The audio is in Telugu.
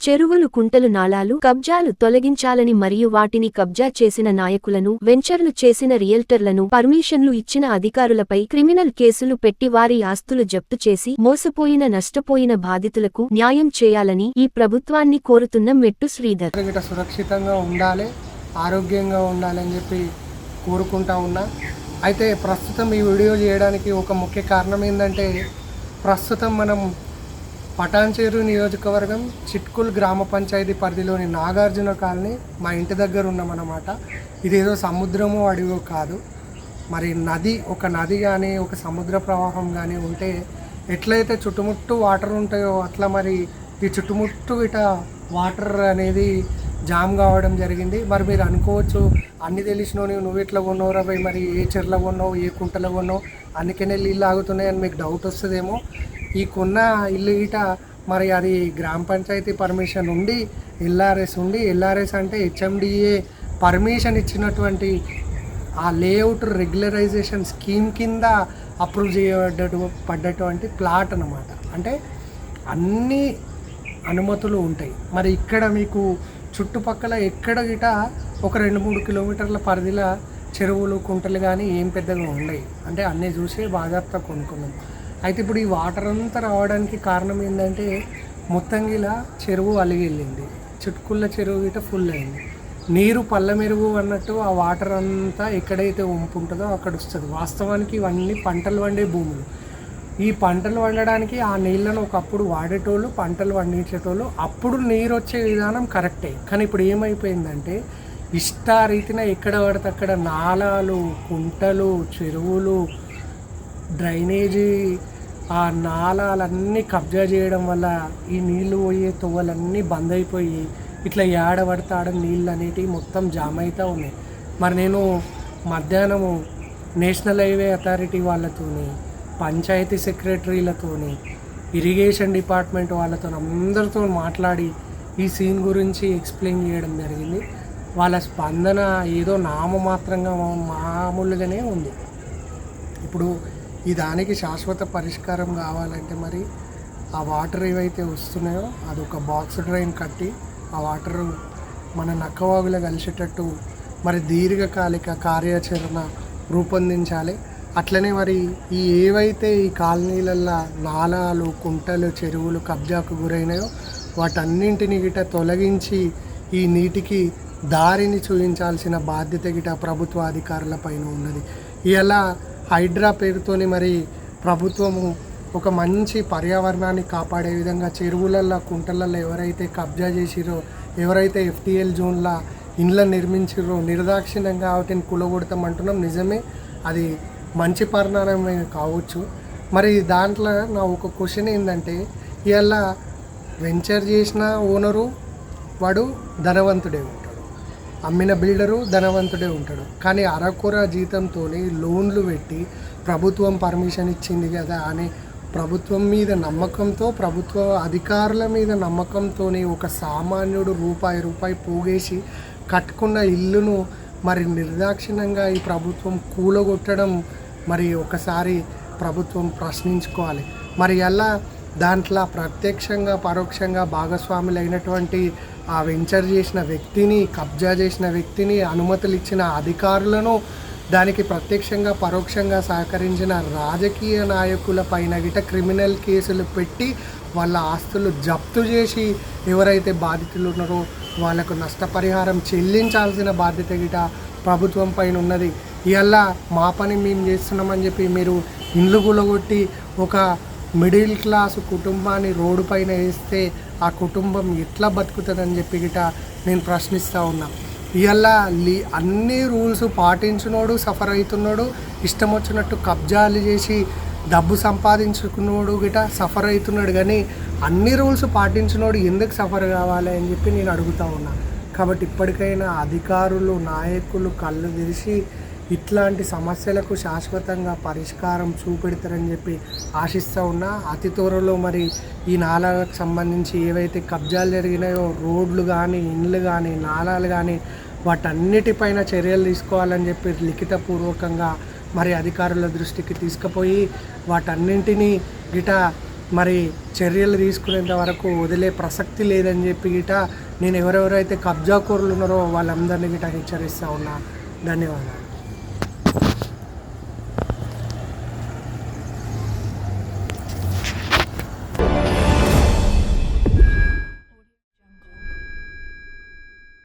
చెరువులు కుంటలు నాలాలు కబ్జాలు తొలగించాలని మరియు వాటిని కబ్జా చేసిన నాయకులను వెంచర్లు చేసిన రియల్టర్లను పర్మిషన్లు ఇచ్చిన అధికారులపై క్రిమినల్ కేసులు పెట్టి వారి ఆస్తులు జప్తు చేసి మోసపోయిన నష్టపోయిన బాధితులకు న్యాయం చేయాలని ఈ ప్రభుత్వాన్ని కోరుతున్న మెట్టు శ్రీధర్. సురక్షితంగా ఉండాలి, ఆరోగ్యంగా ఉండాలని చెప్పి కోరుకుంటా ఉన్నా. అయితే ప్రస్తుతం ఈ వీడియో చేయడానికి ఒక ముఖ్య కారణం ఏంటంటే, ప్రస్తుతం మనం పటాన్చేరు నియోజకవర్గం చిట్కుల్ గ్రామ పంచాయతీ పరిధిలోని నాగార్జున కాలనీ మా ఇంటి దగ్గర ఉన్నామన్నమాట. ఇదేదో సముద్రమో అడివో కాదు. మరి ఒక నది కానీ ఒక సముద్ర ప్రవాహం కానీ ఉంటే ఎట్లయితే చుట్టుముట్టు వాటర్ ఉంటాయో అట్లా మరి ఈ చుట్టుముట్టు ఇట వాటర్ అనేది జామ్ కావడం జరిగింది. మరి మీరు అనుకోవచ్చు, అన్ని తెలిసినోని నువ్వు ఎట్లా కొన్నావు రా భయ్, మరి ఏ చెర్లో కొన్నావు, ఏ కుంటలో కొన్నావు, అందుకనే నీళ్ళు ఆగుతున్నాయని మీకు డౌట్ వస్తుందేమో. ఈ కొన్న ఇల్లు ఇట మరి అది గ్రామ పంచాయతీ పర్మిషన్ ఉండి ఎల్ఆర్ఎస్ అంటే హెచ్ఎండిఏ పర్మిషన్ ఇచ్చినటువంటి ఆ లేఅవుట్ రెగ్యులరైజేషన్ స్కీమ్ కింద అప్రూవ్ పడ్డటువంటి ప్లాట్ అన్నమాట. అంటే అన్ని అనుమతులు ఉంటాయి. మరి ఇక్కడ మీకు చుట్టుపక్కల ఎక్కడ గిట ఒక 2-3 కిలోమీటర్ల పరిధిలో చెరువులు కుంటలు కానీ ఏం పెద్దగా ఉన్నాయి. అంటే అన్నీ చూసి బాజాప్తా కొనుక్కున్నాం. అయితే ఇప్పుడు ఈ వాటర్ అంతా రావడానికి కారణం ఏంటంటే, మొత్తంగిలా చెరువు అలిగిల్లింది, చుట్టుకుళ్ళ చెరువు గిట ఫుల్ అయింది. నీరు పళ్ళ మెరుగు అన్నట్టు ఆ వాటర్ అంతా ఎక్కడైతే వంపు ఉంటుందో అక్కడ వస్తుంది. వాస్తవానికి ఇవన్నీ పంటలు పండే భూములు. ఈ పంటలు వండడానికి ఆ నీళ్ళను ఒకప్పుడు వాడేటోళ్ళు, పంటలు పండించేటోళ్ళు. అప్పుడు నీరు వచ్చే విధానం కరెక్టే. కానీ ఇప్పుడు ఏమైపోయిందంటే, ఇష్టారీతిన ఎక్కడ పడితే అక్కడ నాలాలు, కుంటలు, చెరువులు, డ్రైనేజీ ఆ నాలాలన్నీ కబ్జా చేయడం వల్ల ఈ నీళ్లు పోయే తొవ్వలన్నీ బంద్ అయిపోయి ఇట్లా ఏడబడితే ఆడ నీళ్ళు అనేటివి మొత్తం జామ్ అవుతూ ఉన్నాయి. మరి నేను మధ్యాహ్నము నేషనల్ హైవే అథారిటీ వాళ్ళతోని, పంచాయతీ సెక్రటరీలతోని, ఇరిగేషన్ డిపార్ట్మెంట్ వాళ్ళతో అందరితో మాట్లాడి ఈ సీన్ గురించి ఎక్స్ప్లెయిన్ చేయడం జరిగింది. వాళ్ళ స్పందన ఏదో నామమాత్రంగా మామూలుగానే ఉంది. ఇప్పుడు ఈ దానికి శాశ్వత పరిష్కారం కావాలంటే మరి ఆ వాటర్ ఏవైతే వస్తున్నాయో అదొక బాక్స్ డ్రైన్ కట్టి ఆ వాటర్ మన నక్కవాగులో కలిసేటట్టు మరి దీర్ఘకాలిక కార్యాచరణ రూపొందించాలి. అట్లనే మరి ఏవైతే ఈ కాలనీలల్లో నాలాలు, కుంటలు, చెరువులు కబ్జాకు గురైనాయో వాటన్నింటిని గిట తొలగించి ఈ నీటికి దారిని చూపించాల్సిన బాధ్యత గిట ప్రభుత్వ అధికారుల పైన ఉన్నది. ఇలా హైడ్రా పేరుతోని మరి ప్రభుత్వము ఒక మంచి పర్యావరణాన్ని కాపాడే విధంగా చెరువులల్లో, కుంటలల్లో ఎవరైతే కబ్జా చేసిరో, ఎవరైతే FTL జోన్ల ఇండ్లను నిర్మించిరో నిర్దాక్షిణ్యంగా వాటిని కూలగొడతామంటున్నాం. నిజమే, అది మంచి పరిణామమే కావచ్చు. మరి దాంట్లో నా ఒక క్వశ్చన్ ఏంటంటే, ఇలా వెంచర్ చేసిన ఓనరు వాడు ధనవంతుడే ఉంటాడు, అమ్మిన బిల్డరు ధనవంతుడే ఉంటాడు. కానీ అరకొర జీతంతో లోన్లు పెట్టి ప్రభుత్వం పర్మిషన్ ఇచ్చింది కదా అని ప్రభుత్వం మీద నమ్మకంతో, ప్రభుత్వ అధికారుల మీద నమ్మకంతో ఒక సామాన్యుడు రూపాయి పోగేసి కట్టుకున్న ఇల్లును మరి నిర్దాక్షిణ్యంగా ఈ ప్రభుత్వం కూలగొట్టడం మరి ఒకసారి ప్రభుత్వం ప్రశ్నించుకోవాలి. మరి ఎలా దాంట్లో ప్రత్యక్షంగా పరోక్షంగా భాగస్వాములు అయినటువంటి ఆ వెంచర్ చేసిన వ్యక్తిని, కబ్జా చేసిన వ్యక్తిని, అనుమతులు ఇచ్చిన అధికారులను, దానికి ప్రత్యక్షంగా పరోక్షంగా సహకరించిన రాజకీయ నాయకుల పైన గిట క్రిమినల్ కేసులు పెట్టి వాళ్ళ ఆస్తులు జప్తు చేసి ఎవరైతే బాధితులు ఉన్నారో వాళ్ళకు నష్టపరిహారం చెల్లించాల్సిన బాధ్యత గిట ప్రభుత్వం పైన ఉన్నది. ఇలా మా పని మేము చేస్తున్నామని చెప్పి మీరు ఇండ్లు కూలగొట్టి ఒక మిడిల్ క్లాస్ కుటుంబాన్ని రోడ్డు పైన వేస్తే ఆ కుటుంబం ఎట్లా బతుకుతుందని చెప్పి గిట నేను ప్రశ్నిస్తూ ఉన్నా. ఇలా అన్ని రూల్స్ పాటించినోడు సఫర్ అవుతున్నాడు, ఇష్టం వచ్చినట్టు కబ్జాలు చేసి డబ్బు సంపాదించుకున్నోడు గిట సఫర్ అవుతున్నాడు. కానీ అన్ని రూల్స్ పాటించినోడు ఎందుకు సఫర్ కావాలి అని చెప్పి నేను అడుగుతూ ఉన్నా. కాబట్టి ఇప్పటికైనా అధికారులు, నాయకులు కళ్ళు తెరిచి ఇట్లాంటి సమస్యలకు శాశ్వతంగా పరిష్కారం చూపెడతారని చెప్పి ఆశిస్తూ ఉన్నా. అతి త్వరలో మరి ఈ నాలాలకు సంబంధించి ఏవైతే కబ్జాలు జరిగినాయో, రోడ్లు కానీ, ఇండ్లు కానీ, నాలాలు కానీ, వాటన్నిటిపైన చర్యలు తీసుకోవాలని చెప్పి లిఖితపూర్వకంగా మరి అధికారుల దృష్టికి తీసుకుపోయి వాటన్నింటినీ గిట మరి చర్యలు తీసుకునేంత వరకు వదిలే ప్రసక్తి లేదని చెప్పి గిట నేను ఎవరెవరైతే కబ్జాకోరులు ఉన్నారో వాళ్ళందరినీ గిట హెచ్చరిస్తూ ఉన్నా. ధన్యవాదాలు.